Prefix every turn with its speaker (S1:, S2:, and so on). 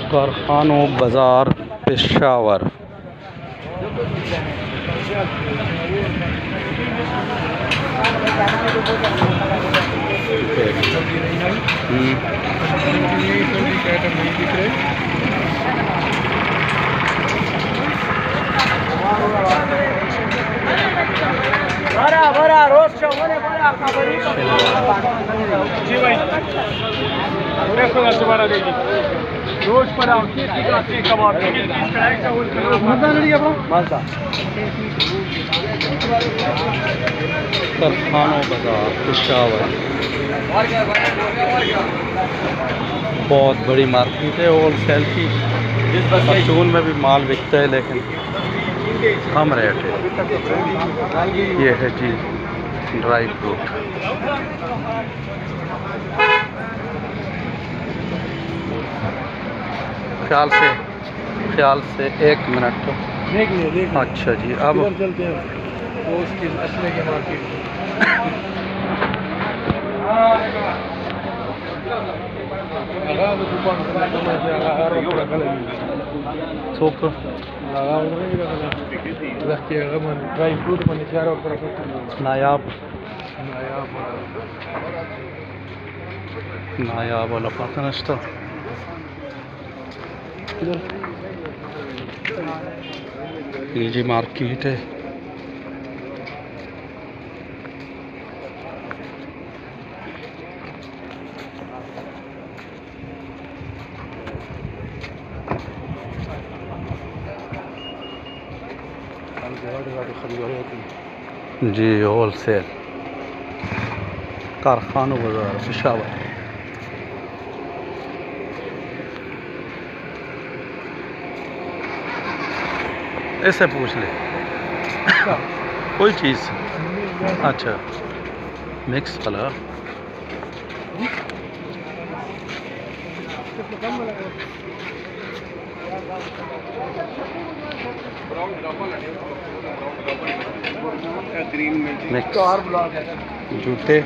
S1: कारखानों बाज़ार पेशावर।
S2: जी भाई रोज पर कबाब
S1: कारखानों बाज़ार पेशावर बहुत बड़ी मार्केट है होल सेल की। परचून में भी माल बिकता है लेकिन कम रेट है। ये है जी ड्राई फ्रूट। ख्याल से 1 मिनट तो
S2: देख लिया
S1: अच्छा जी। अब
S2: चलते हैं वो उसकी असले के मार्केट
S1: सूप
S2: ड्राई फ्रूट मन
S1: नायाब वाला पता नष्टा। ये जी मार्केट है। जी होल सेल कारखानों बाज़ार पेशावर। ऐसे पूछ ले कोई चीज़। अच्छा मिक्स वाला मिक्स जूते